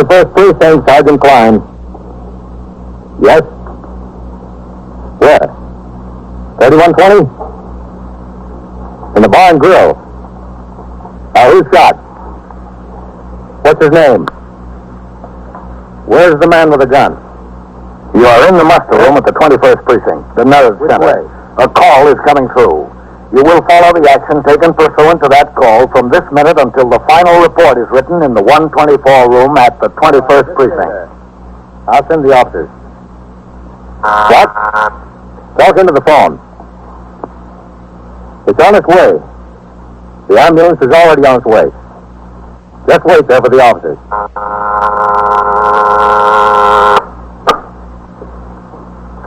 21st Precinct, Sergeant Klein. Yes? Where? 3120? In the bar and grill. Who's shot? What's his name? Where's the man with the gun? You are in the muster room at the 21st Precinct, the nerve center. A call is coming through. You will follow the action taken pursuant to that call from this minute until the final report is written in the 124 room at the 21st Precinct. I'll send the officers. What? Talk into the phone. It's on its way. The ambulance is already on its way. Just wait there for the officers.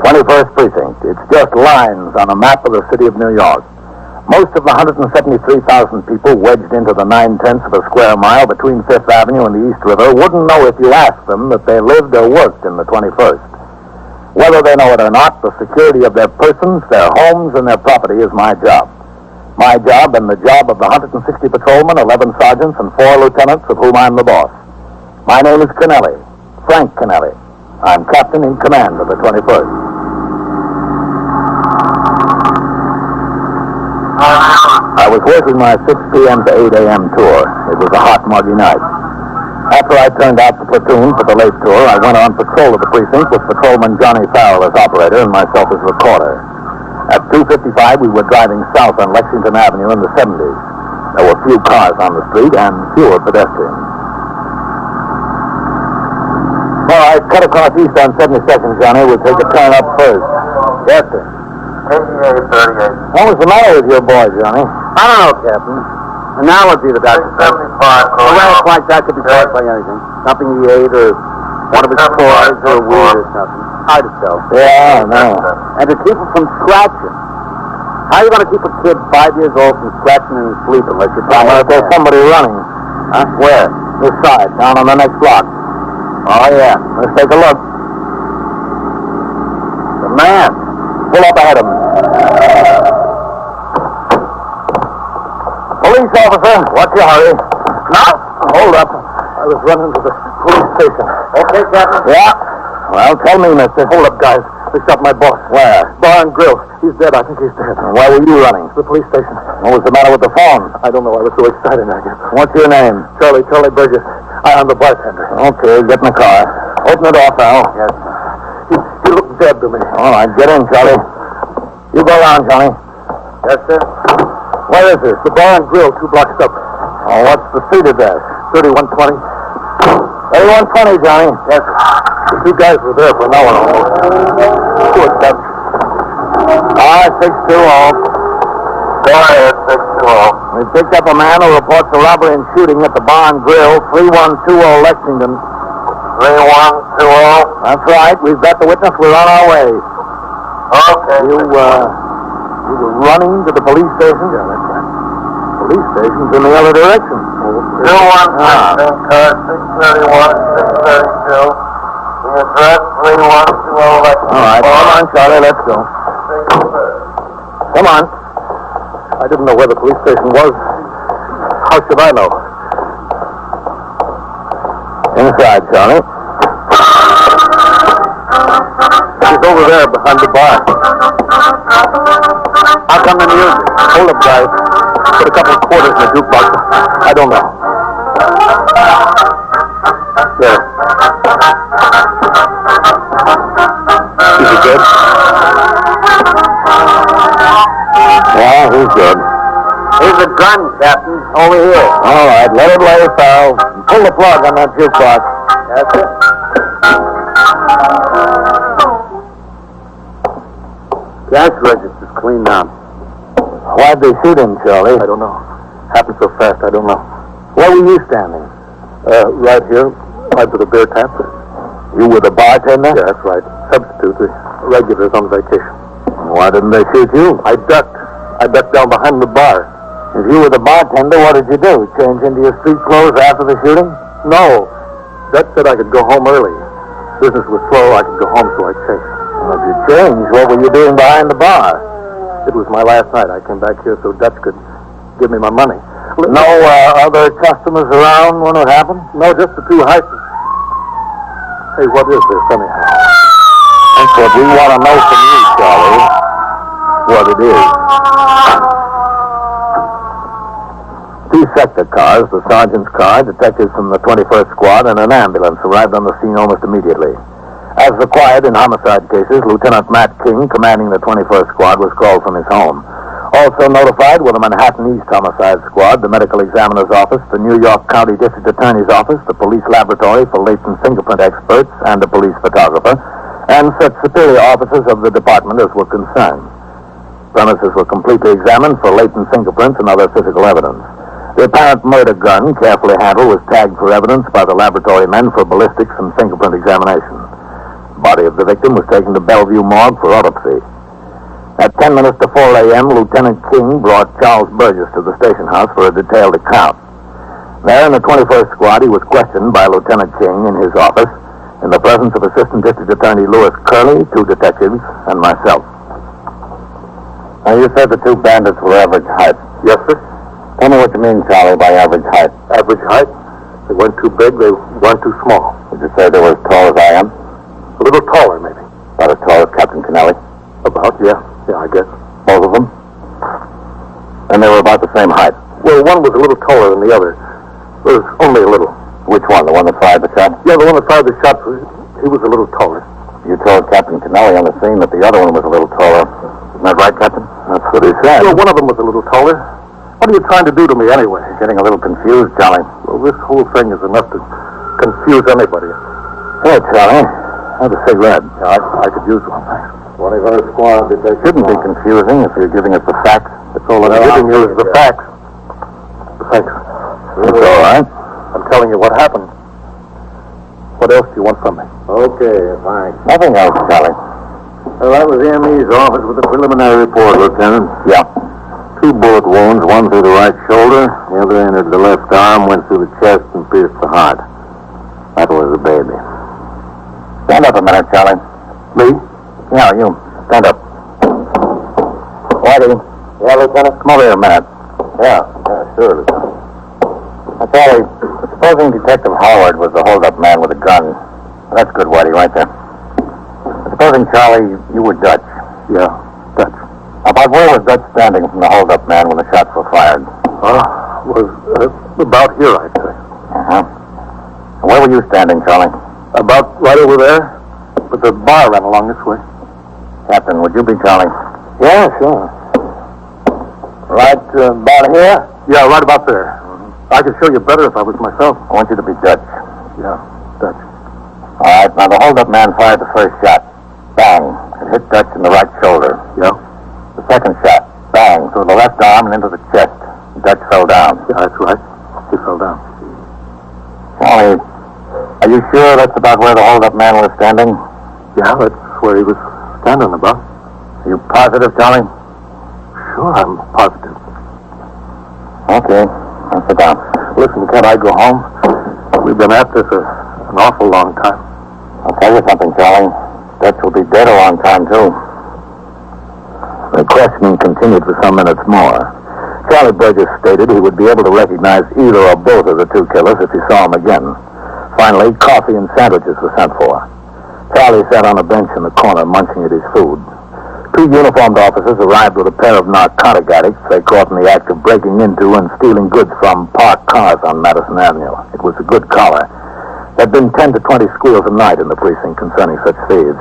21st Precinct. It's just lines on a map of the city of New York. Most of the 173,000 people wedged into the 9/10 of a square mile between Fifth Avenue and the East River wouldn't know if you asked them that they lived or worked in the 21st. Whether they know it or not, the security of their persons, their homes, and their property is my job. My job and the job of the 160 patrolmen, 11 sergeants, and 4 lieutenants of whom I'm the boss. My name is Kennelly, Frank Kennelly. I'm captain in command of the 21st. I was working my 6 p.m. to 8 a.m. tour. It was a hot, muggy night. After I turned out the platoon for the late tour, I went on patrol of the precinct with Patrolman Johnny Farrell as operator and myself as recorder. At 2:55, we were driving south on Lexington Avenue in the 70s. There were few cars on the street and fewer pedestrians. All right, cut across east on 72nd, Johnny. We'll take a turn up first. Yes, sir. 8838. What was the matter with your boy, Johnny? I don't know, Captain. Analogy, the doctor said. 675. A rash like that could be caused by anything. Something he ate or one of his toys or a weed or something. Hard to tell. Yeah, I know. And to keep him from scratching. How are you going to keep a kid 5 years old from scratching in his sleep unless you're trying to... There's somebody running. Huh? Where? This side, down on the next block. Oh, yeah. Let's take a look. The man. Pull up ahead of him. Police officer, what's your hurry? No. Hold up. I was running to the police station. Okay, Captain. Yeah. Well, tell me, mister. Hold up, guys. They shot my boss. Where? Bar and grill. He's dead. I think he's dead. Why were you running? The police station. What was the matter with the phone? I don't know. I was so excited, I guess. What's your name? Charlie Burgess. I'm the bartender. Okay, get in the car. Open the door, Farrell. Yes. He looked dead to me. All right, get in, Charlie. You go around, Johnny. Yes, sir. Where is this? The bar and grill, 2 blocks up. Oh, what's the street address? 3120. 3120, Johnny. Yes, sir. The 2 guys were there for an hour almost. Good, Captain. All right, 620. Go ahead, 620. We picked up a man who reports a robbery and shooting at the bar and grill, 3120 Lexington. 3120. That's right. We've got the witness. We're on our way. Okay. You were running to the police station? Yeah, that's right. Police station's in the other direction. 2116, car 631, 632. The address 3120 Lexington. All right, come on, Charlie, let's go. Come on. I didn't know where the police station was. How should I know? Inside, Charlie. He's over there behind the bar. How come the music? Hold up, guys. Put a couple of quarters in the jukebox. I don't know. There. Is he dead? Yeah, he's good. Here's a gun, Captain. Over here. All right, let it lay, Farrell. Pull the plug on that jukebox. That's it. Cash register's clean now. Why'd they shoot him, Charlie? I don't know. Happened so fast, I don't know. Where were you standing? Right here, right to the beer tap. You were the bartender? Yeah, that's right. Substitute. The regulars on vacation. Why didn't they shoot you? I ducked. I ducked down behind the bar. If you were the bartender, what did you do? Change into your street clothes after the shooting? No. Dutch said I could go home early. Business was slow. I could go home, so I changed. Well, if you changed, what were you doing behind the bar? It was my last night. I came back here so Dutch could give me my money. No other customers around when it happened? No, just the 2 heifers. Hey, what is this, anyhow? That's what we want to know from you, Charlie. What it is. 2 sector cars, the sergeant's car, detectives from the 21st Squad, and an ambulance arrived on the scene almost immediately. As required in homicide cases, Lieutenant Matt King, commanding the 21st Squad, was called from his home. Also notified were the Manhattan East Homicide Squad, the Medical Examiner's Office, the New York County District Attorney's Office, the Police Laboratory for latent fingerprint experts, and the police photographer, and such superior officers of the department as were concerned. Premises were completely examined for latent fingerprints and other physical evidence. The apparent murder gun, carefully handled, was tagged for evidence by the laboratory men for ballistics and fingerprint examination. The body of the victim was taken to Bellevue Morgue for autopsy. At 10 minutes to 4 a.m., Lieutenant King brought Charles Burgess to the station house for a detailed account. There in the 21st Squad, he was questioned by Lieutenant King in his office in the presence of Assistant District Attorney Louis Curley, 2 detectives, and myself. Now, you said the 2 bandits were average height. Yes, sir. Tell me what you mean, Charlie, by average height. Average height? They weren't too big, they weren't too small. Did you say they were as tall as I am? A little taller, maybe. About as tall as Captain Kennelly? About, yeah. Yeah, I guess. Both of them? And they were about the same height? Well, one was a little taller than the other. It was only a little. Which one? The one that fired the shot? Yeah, the one that fired the shot. He was a little taller. You told Captain Kennelly on the scene that the other one was a little taller. Isn't that right, Captain? That's what he said. Well, one of them was a little taller. What are you trying to do to me anyway? Getting a little confused, Charlie. Well, this whole thing is enough to confuse anybody. Here, Charlie. Have a cigarette. Yeah, I could use one, thanks. 21st Squad, it shouldn't be confusing if you're giving us the facts. That's all I'm giving you is the facts. Thanks. It's all right. I'm telling you what happened. What else do you want from me? Okay, thanks. Nothing else, Charlie. Well, that was ME's office with the preliminary report, Lieutenant. Yeah. 2 bullet wounds, one through the right shoulder, the other entered the left arm, went through the chest, and pierced the heart. That was the baby. Stand up a minute, Charlie. Me? Yeah, you. Stand up. Whitey. Yeah, Lieutenant? Come over here a minute. Yeah, sure, Lieutenant. Now, Charlie, supposing Detective Howard was the hold-up man with a gun. That's good, Whitey, right there. Supposing, Charlie, you were Dutch. Yeah, Dutch. About where was Dutch standing from the hold-up man when the shots were fired? Was about here, I'd say. Uh-huh. Where were you standing, Charlie? About right over there. But the bar ran along this way. Captain, would you be Charlie? Yeah, sure. Right about here? Yeah, right about there. I could show you better if I was myself. I want you to be Dutch. Yeah, Dutch. All right, now the hold-up man fired the first shot. Bang. It hit Dutch in the right shoulder. Yeah. The second shot. Bang. Through the left arm and into the chest. Dutch fell down. Yeah, that's right. He fell down. Charlie, are you sure that's about where the hold-up man was standing? Yeah, that's where he was standing about. Are you positive, Charlie? Sure, I'm positive. Okay. Now sit down. Listen, can't I go home? We've been at this an awful long time. I'll tell you something, Charlie. Dutch will be dead a long time, too. The questioning continued for some minutes more. Charlie Burgess stated he would be able to recognize either or both of the 2 killers if he saw them again. Finally, coffee and sandwiches were sent for. Charlie sat on a bench in the corner munching at his food. 2 uniformed officers arrived with a pair of narcotic addicts they caught in the act of breaking into and stealing goods from parked cars on Madison Avenue. It was a good collar. There had been 10 to 20 squeals a night in the precinct concerning such thieves.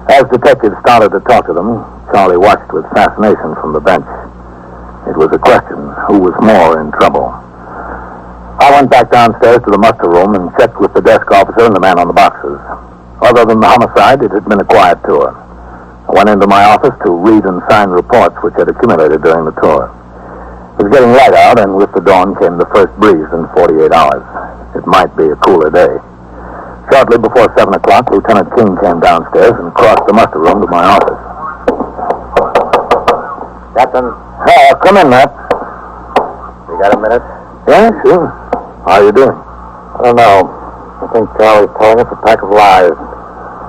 As detectives started to talk to them, Charlie watched with fascination from the bench. It was a question, who was more in trouble? I went back downstairs to the muster room and checked with the desk officer and the man on the boxes. Other than the homicide, it had been a quiet tour. I went into my office to read and sign reports which had accumulated during the tour. It was getting light out, and with the dawn came the first breeze in 48 hours. It might be a cooler day. Shortly before 7 o'clock, Lieutenant King came downstairs and crossed the muster room to my office. Captain. Oh, come in, Matt. You got a minute? Yeah, sure. How are you doing? I don't know. I think Charlie's telling us a pack of lies.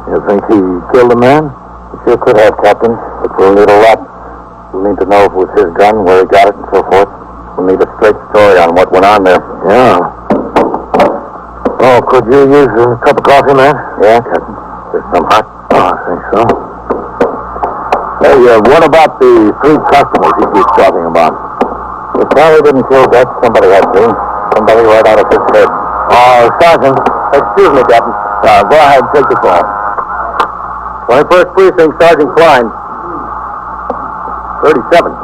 You think he killed a man? He sure could have, Captain, but we'll need a lot. We'll need to know if it was his gun, where he got it, and so forth. We'll need a straight story on what went on there. Yeah. Oh, could you use a cup of coffee, man? Yeah, Captain. Just some hot? Oh, I think so. Hey, what about the 3 customers he keeps talking about? If Charlie didn't kill Dutch, somebody had to. Somebody right out of his head. Sergeant. Excuse me, Captain. Go ahead, take the call. 21st Precinct, Sergeant Klein. 37.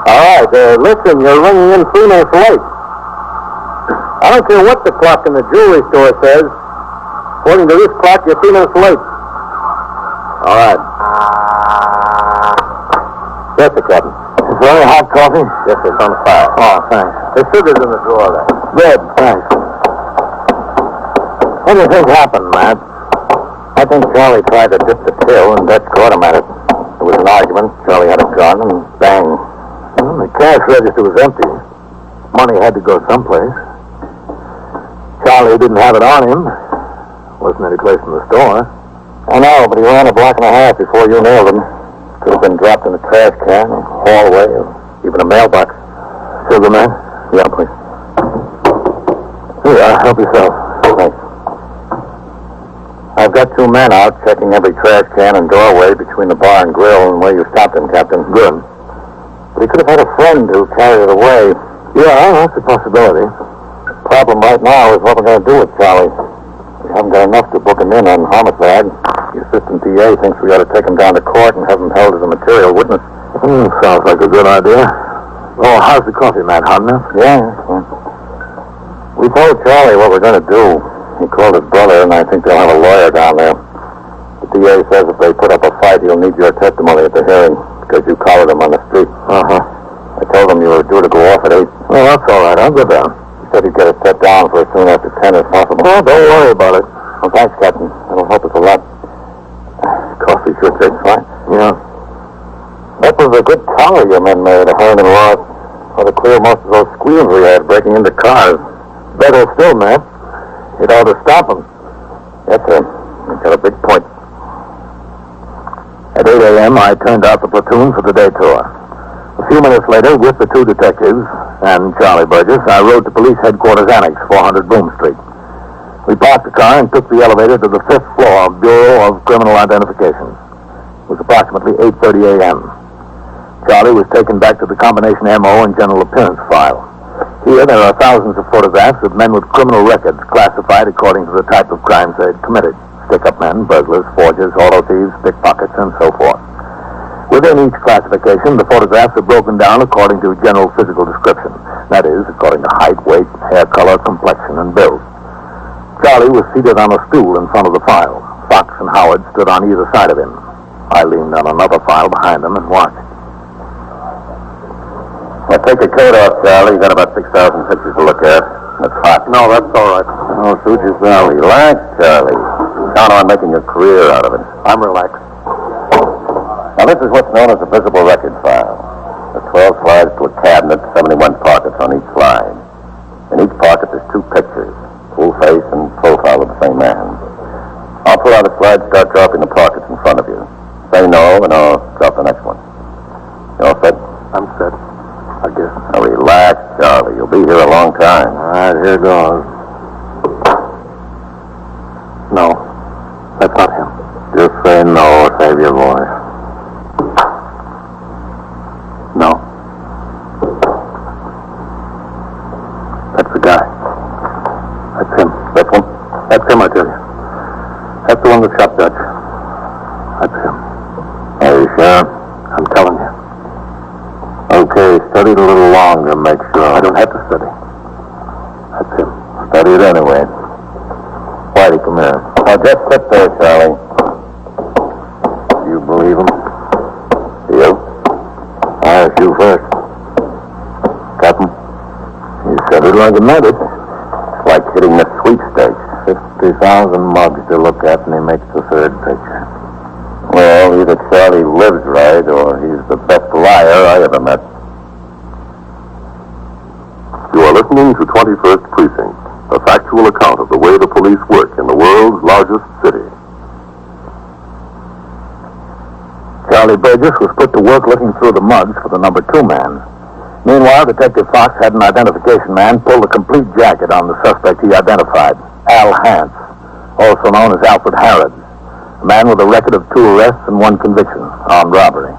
All right, listen, you're ringing in 3 minutes late. I don't care what the clock in the jewelry store says. According to this clock, you're 3 minutes late. All right. Yes, sir, Captain. Is there any hot coffee? Yes, sir, it's on the fire. Oh, thanks. There's sugar's in the drawer there. Good, thanks. What do you think happened, Matt? I think Charlie tried to dip the till, and Dutch caught him at it. There was an argument. Charlie had a gun, and bang. Well, the cash register was empty. Money had to go someplace. Charlie didn't have it on him. Wasn't any place in the store. I know, but he ran a block and a half before you nailed him. Could have been dropped in a trash can, a hallway, or even a mailbox. Sugar, man? Yeah, please. Here, help yourself. Thanks. I've got 2 men out checking every trash can and doorway between the bar and grill and where you stopped him, Captain. Good. But he could have had a friend who carried it away. Yeah, that's a possibility. The problem right now is what we're going to do with Charlie. We haven't got enough to book him in on homicide. The assistant DA thinks we ought to take him down to court and have him held as a material witness. Sounds like a good idea. Oh, how's the coffee, man? Hot enough? Yeah. We told Charlie what we're going to do. He called his brother, and I think they'll have a lawyer down there. The DA says if they put up a fight, he'll need your testimony at the hearing, because you collared him on the street. Uh-huh. I told him you were due to go off at 8. Well, that's all right. I'll go down. He said he'd get it set down for as soon after 10 as possible. Well, don't worry about it. Well, thanks, Captain. That'll help us a lot. Coffee sure tastes fine. Yeah. That was a good tower your men made, Hearn and Ross. Or to clear most of those squeals we had breaking into cars. Better still, man. It ought to stop them. Yes, sir. You've got a big point. At 8 a.m., I turned out the platoon for the day tour. A few minutes later, with the 2 detectives and Charlie Burgess, I rode to Police Headquarters Annex, 400 Broome Street. We parked the car and took the elevator to the 5th floor of Bureau of Criminal Identification. It was approximately 8:30 a.m. Charlie was taken back to the combination MO and general appearance file. Here, there are thousands of photographs of men with criminal records classified according to the type of crimes they had committed. Stick-up men, burglars, forgers, auto thieves, pickpockets, and so forth. Within each classification, the photographs are broken down according to general physical description. That is, according to height, weight, hair color, complexion, and build. Charlie was seated on a stool in front of the file. Fox and Howard stood on either side of him. I leaned on another file behind them and watched. Well, take your coat off, Charlie. You got about 6,000 pictures to look at. That's hot. No, that's all right. Oh, suit yourself. Relax, Charlie. Count on making a career out of it. I'm relaxed. Now, this is what's known as a visible record file. The 12 slides to a cabinet, 71 pockets on each slide. In each pocket, there's 2 pictures, full face and profile of the same man. I'll pull out a slide, start dropping the pockets in front of you. Say no, and I'll drop the next one. You all set? I'm set. I guess. Now, relax, Charlie. You'll be here a long time. All right, here goes. No, that's not him. Just say no or save your voice. No. That's the guy. That's him. This one? That's him, I tell you. That's the one that shot Dutch. That's him. Are you sure? I'm telling you. Okay, study it a little longer, make sure. I don't have to study. That's him. Study it anyway. Whitey, come here. Now, just sit there, Charlie. You believe him? You? I'll ask you first. Captain? You said it like you meant it. It's like hitting the sweepstakes. 50,000 mugs to look at, and he makes the 3rd picture. Well, either Charlie lives right, or he's the best liar I ever met. You are listening to 21st Precinct, a factual account of the way the police work in the world's largest city. Charlie Burgess was put to work looking through the mugs for the number 2 man. Meanwhile, Detective Fox had an identification man pull the complete jacket on the suspect he identified, Al Hance, also known as Alfred Harrods, a man with a record of 2 arrests and 1 conviction, armed robbery.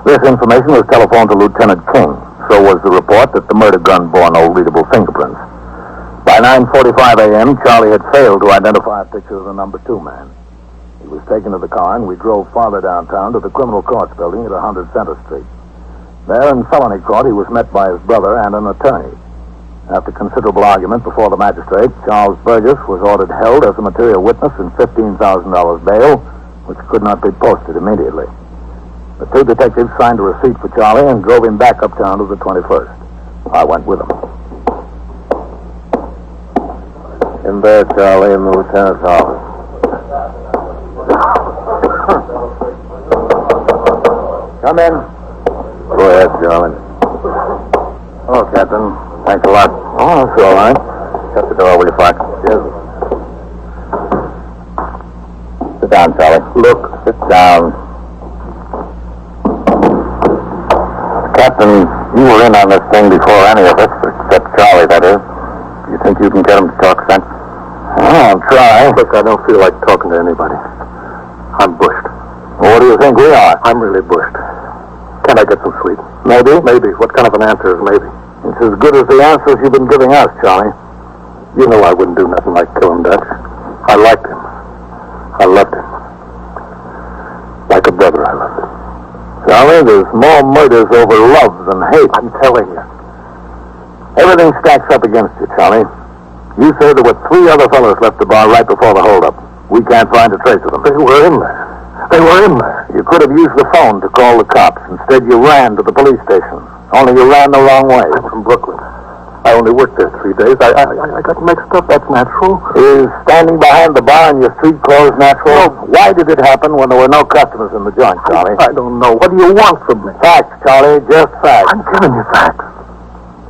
This information was telephoned to Lieutenant King. So was the report that the murder gun bore no readable fingerprints. By 9:45 a.m., Charlie had failed to identify a picture of the number 2 man. He was taken to the car, and we drove farther downtown to the Criminal Courts building at 100 Center Street. There in felony court, he was met by his brother and an attorney. After considerable argument before the magistrate, Charles Burgess was ordered held as a material witness in $15,000 bail, which could not be posted immediately. The 2 detectives signed a receipt for Charlie and drove him back uptown to the 21st. I went with him. In there, Charlie, in the lieutenant's office. Come in. Go ahead, Charlie. Oh, Captain. Thanks a lot. Oh, that's all right. Shut the door, will you, Fox? Yes. Sit down, Charlie. Look. Sit down. Captain, you were in on this thing before any of us, except Charlie, that is. Do you think you can get him to talk sense? I'll try. Look, I don't feel like talking to anybody. I'm bushed. What do you think we are? I'm really bushed. Can I get some sleep? Maybe. Maybe. What kind of an answer is maybe? It's as good as the answers you've been giving us, Charlie. You know I wouldn't do nothing like kill him, Dutch. I liked him. I loved him. Like a brother, I loved him. Charlie, there's more murders over love than hate. I'm telling you. Everything stacks up against you, Charlie. You say there were 3 other fellows left the bar right before the holdup. We can't find a trace of them. They were in there. They were in there. You could have used the phone to call the cops. Instead, you ran to the police station. Only you ran the wrong way. I'm from Brooklyn. I only worked there 3 days. I got mixed up. That's natural. Is standing behind the bar in your street clothes natural? No. Why did it happen when there were no customers in the joint, Charlie? I don't know. What do you want from me? Facts, Charlie, just facts. I'm giving you facts.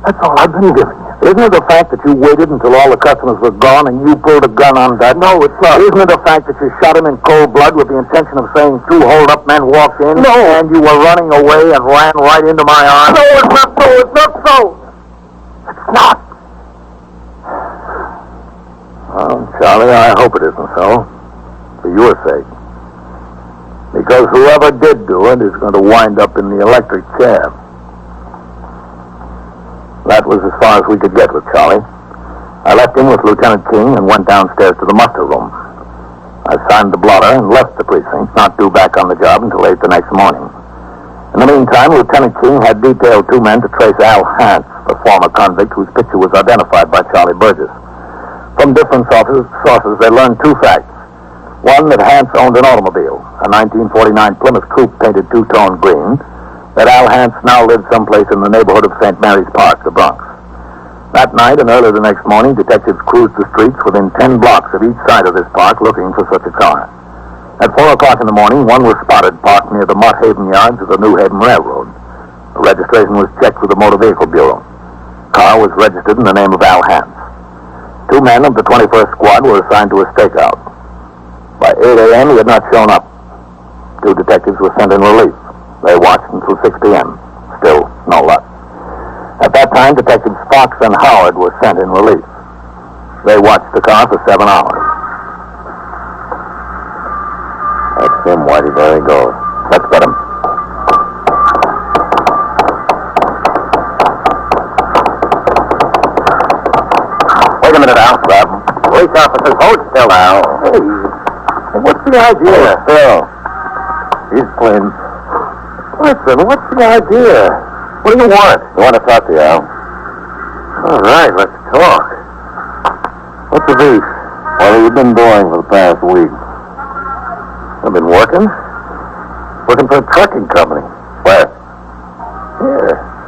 That's all I've been giving you. Isn't it the fact that you waited until all the customers were gone and you pulled a gun on that? No, it's not. Isn't it the fact that you shot him in cold blood with the intention of saying 2 hold-up men walked in? No. And you were running away and ran right into my arms? No, it's not so. It's not so. It's not. Well, Charlie, I hope it isn't so. For your sake. Because whoever did do it is going to wind up in the electric chair. That was as far as we could get with Charlie. I left him with Lieutenant King and went downstairs to the muster room. I signed the blotter and left the precinct, not due back on the job until 8 the next morning. In the meantime, Lieutenant King had detailed 2 men to trace Al Hance, the former convict whose picture was identified by Charlie Burgess. From different sources, they learned 2 facts. One, that Hance owned an automobile, a 1949 Plymouth Coupe painted 2-tone green, that Al Hance now lived someplace in the neighborhood of St. Mary's Park, the Bronx. That night and early the next morning, detectives cruised the streets within 10 blocks of each side of this park looking for such a car. At 4 o'clock in the morning, one was spotted parked near the Mott Haven yards of the New Haven Railroad. The registration was checked with the Motor Vehicle Bureau. The car was registered in the name of Al Hance. 2 men of the 21st Squad were assigned to a stakeout. By 8 a.m., he had not shown up. 2 detectives were sent in relief. They watched until 6 p.m. Still, no luck. At that time, Detectives Fox and Howard were sent in relief. They watched the car for 7 hours. That's him, Whitey. There he goes. Let's get him. Wait a minute, Al. Police officers, hold still, Al. Hey, what's the idea? Phil. He's clean. Listen, what's the idea? What do you want? I want to talk to you, Al. All right, let's talk. What's the beef? What have you been doing for the past week? I've been working. Working for a trucking company. Where?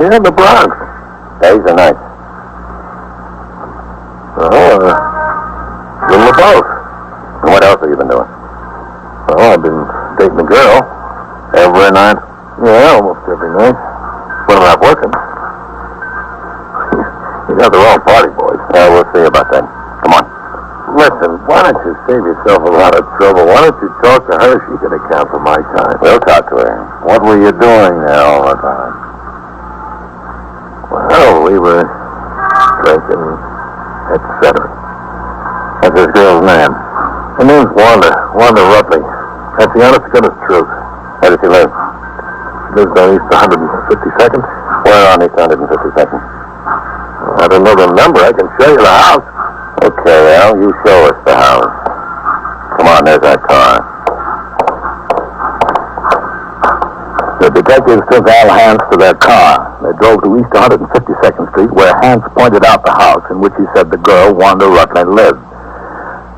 Here in the Bronx. Days or nights? A little of both. And what else have you been doing? Well, I've been dating a girl. Every night? Yeah, almost every night. When I'm not working? You got the wrong party, boys. Yeah, we'll see about that. Come on. Listen, why don't you save yourself a lot of trouble? Why don't you talk to her? She can account for my time. We'll talk to her. What were you doing there all the time? we were drinking, etc. What's this girl's name? Her name's Wanda Rutley. That's the honest to goodness truth. Where does she live? She lives down east 152nd. Where on east 152nd? I don't know the number. I can show you the house. Okay, Al, you show us the house. Come on, there's our car. The detectives took Al Hance to their car. They drove to East 152nd Street, where Hance pointed out the house in which he said the girl, Wanda Rutley, lived.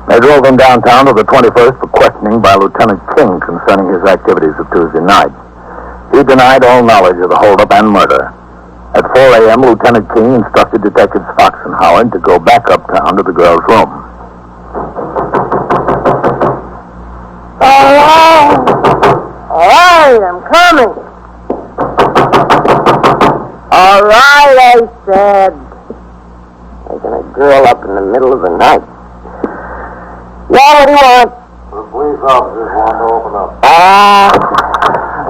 They drove him downtown to the 21st for questioning by Lieutenant King concerning his activities of Tuesday night. He denied all knowledge of the holdup and murder. At 4 a.m., Lieutenant King instructed Detectives Fox and Howard to go back uptown to the girl's room. All right, I'm coming. All right, I said. Taking a girl up in the middle of the night. Yeah, what do you want? The police officers want to open up. I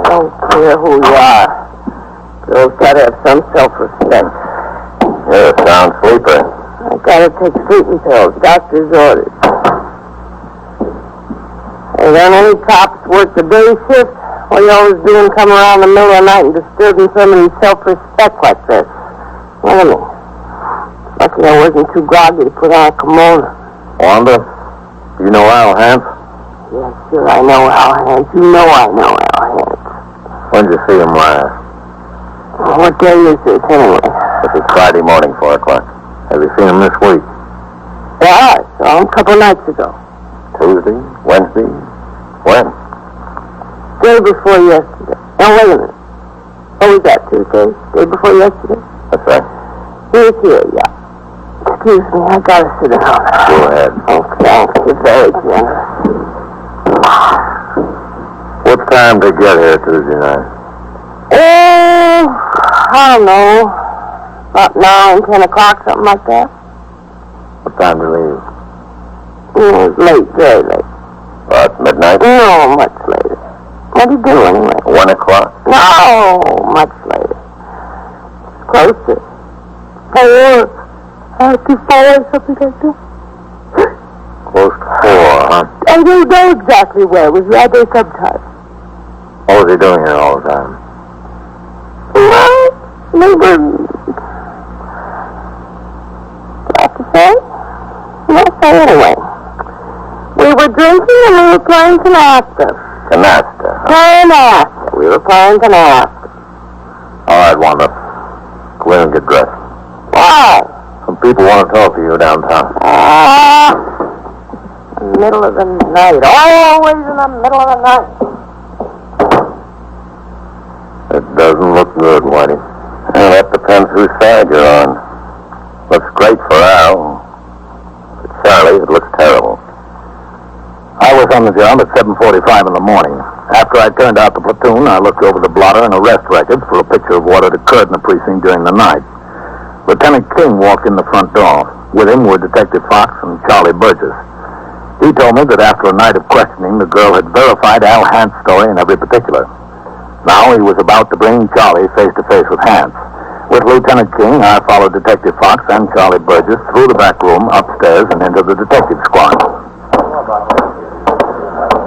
don't care who you are. Girls gotta have some self-respect. You're a sound sleeper. I gotta take sleeping pills, doctor's orders. Hey, don't any cops work the day shift? What you always doing come around the middle of the night and disturbing somebody's self-respect like this? Look at me. Lucky I wasn't too groggy to put on a kimono. Wanda, do you know Al Hance? Yes, sure, I know Al Hance. You know I know Al Hance. When did you see him last? What day is this, anyway? This is Friday morning, 4 o'clock. Have you seen him this week? Yeah, I saw him a couple nights ago. Tuesday? Wednesday? When? Day before yesterday. Now, wait a minute. What was that, Tuesday? Day before yesterday? That's right. He was here, yeah. Excuse me, I gotta sit down. Go ahead. Oh, thanks. You're very generous. What time did you get here Tuesday night? Oh, I don't know. About 9, 10 o'clock, something like that. What time did you leave? It was late, very late. About midnight? No, much later. What do you do, anyway? 1 o'clock? No, much later. Close to 4. After 4, something like that. Close to 4, huh? I don't know exactly where. It was rather sometime. What was he doing here all the time? Well, maybe... Do I have to say? Yes, say anyway. We were drinking and we were playing canasta. Canasta. Canasta. We were playing canasta. All right, Wanda. Go in and get dressed. Why? Some people want to talk to you downtown. Middle of the night. Always in the middle of the night. It doesn't look good, Whitey. Well, that depends whose side you're on. Looks great for Al. For Charlie, it looks terrible. I was on the job at 7:45 in the morning. After I turned out the platoon, I looked over the blotter and arrest records for a picture of what had occurred in the precinct during the night. Lieutenant King walked in the front door. With him were Detective Fox and Charlie Burgess. He told me that after a night of questioning, the girl had verified Al Hance's story in every particular. Now he was about to bring Charlie face-to-face with Hance. With Lieutenant King, I followed Detective Fox and Charlie Burgess through the back room, upstairs, and into the detective squad.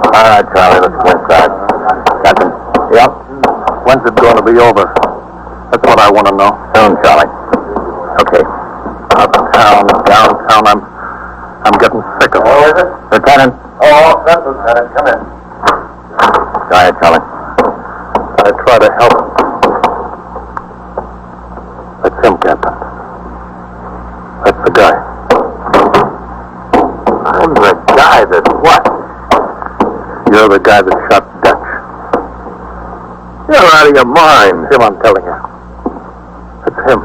All right, Charlie, let's go inside. Captain? Yep? When's it going to be over? That's what I want to know. Soon, Charlie. Okay. Uptown, downtown, I'm getting sick of it. Oh, is it? Lieutenant. Oh, that's Lieutenant. Come in. Go ahead, Charlie. I try to help him. That's him, Captain. That's the guy. I'm the guy that what? You're the guy that shot Dutch. You're out of your mind. Him, I'm telling you. It's him.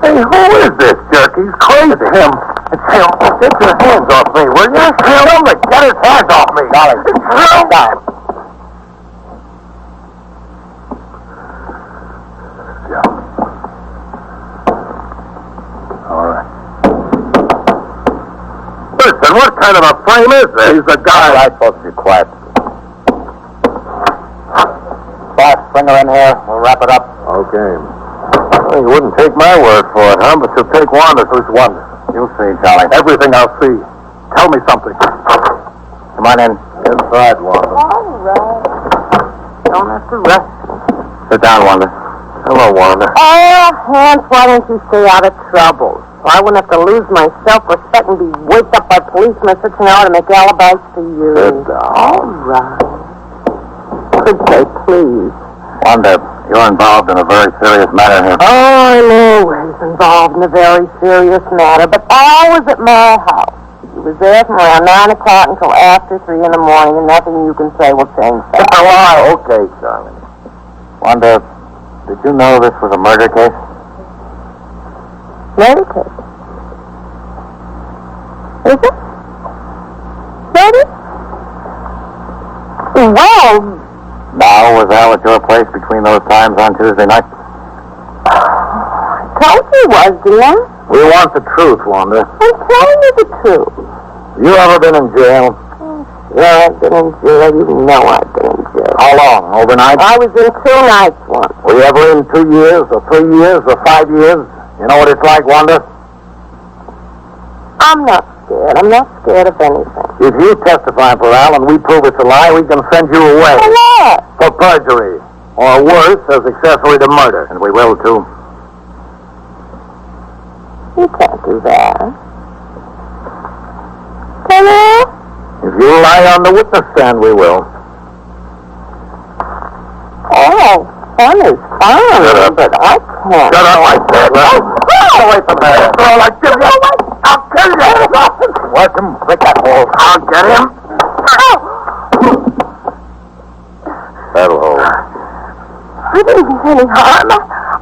Hey, who is this jerk? He's crazy. It's him. It's him. Get your hands off me, will you? Tell him to get his hands off me. Charlie. It's him. Listen, what kind of a frame is this? He's the guy. All right, folks, be quiet. Boss, bring her in here. We'll wrap it up. Okay. Well, you wouldn't take my word for it, huh? But you'll take Wanda's. Who's Wanda? You'll see, Charlie. Everything I'll see. Tell me something. Come on in. Inside, Wanda. All right. Don't have to rush. Sit down, Wanda. Hello, Wanda. Oh, Hans, why don't you stay out of trouble? So I wouldn't have to lose my self-respect and be waked up by policemen such an hour to make alibis for you. Sit down. All right. Could say please. Wanda, you're involved in a very serious matter here. Oh, I'm always involved in a very serious matter, but always at my house. He was there from around 9 o'clock until after 3 in the morning, and nothing you can say will change that. Oh, okay, Charlie. Wanda, did you know this was a murder case? Murder case? Is it? Murder? Well... Now, was Al at your place between those times on Tuesday night? I told you he was, didn't I? We want the truth, Wanda. I'm telling you the truth. You ever been in jail? Yeah, I've been in jail. You know I've been in jail. How long? Overnight? I was in 2 nights once. Were you ever in 2 years, or 3 years, or 5 years? You know what it's like, Wanda? I'm not scared. I'm not scared of anything. If you testify for Al and we prove it's a lie, we can send you away. For what? For perjury. Or worse, as accessory to murder. And we will, too. You can't do that. Can you? If you lie on the witness stand, we will. Oh, fun is fun. Shut up. But I can't. Shut up, I said. Get away from there. I'll kill you. I'll kill you. Watch him break that hole. I'll get him. That'll hold. I didn't mean any harm.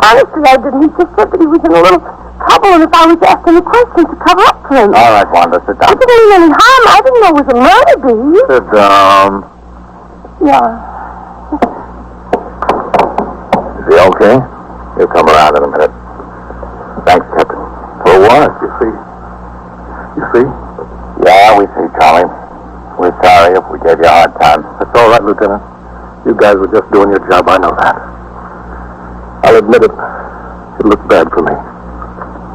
Honestly, I didn't. He just said that he was in a little trouble, and if I was asking the questions to cover up for him. All right, Wanda, sit I down. didn't mean any harm. I didn't know it was a murder, do you? Sit down. Yeah. Is he okay? He'll come around in a minute. Thanks, Captain. For what, you see? You see? Yeah, we see, Charlie. We're sorry if we gave you a hard time. That's all right, Lieutenant. You guys were just doing your job, I know that. I'll admit it. It looked bad for me.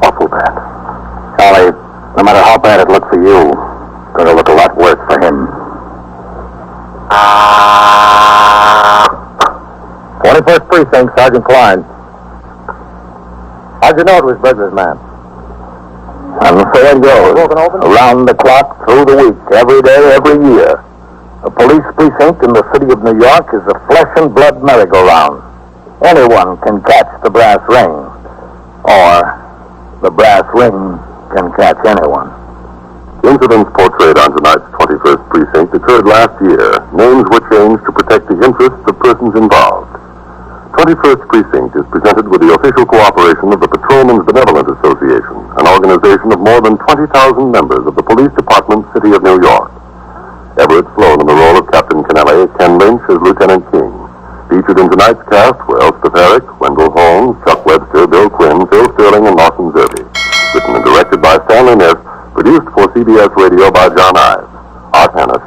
Awful bad. Charlie, no matter how bad it looked for you, it's going to look a lot worse for him. 21st Precinct, Sergeant Klein. How'd you know it was Burglar's man? And so it goes. Around the clock, through the week, every day, every year. A police precinct in the city of New York is a flesh and blood merry-go-round. Anyone can catch the brass ring. Or the brass ring can catch anyone. Incidents portrayed on tonight's 21st Precinct occurred last year. Names were changed to protect the interests of persons involved. 21st Precinct is presented with the official cooperation of the Patrolmen's Benevolent Association, an organization of more than 20,000 members of the Police Department, City of New York. Everett Sloan in the role of Captain Kennelly, Ken Lynch as Lieutenant King. Featured in tonight's cast were Elspeth Eric, Wendell Holmes, Chuck Webster, Bill Quinn, Phil Sterling, and Lawson Zerbe. Written and directed by Stanley Niss, produced for CBS Radio by John Ives. Art Hannah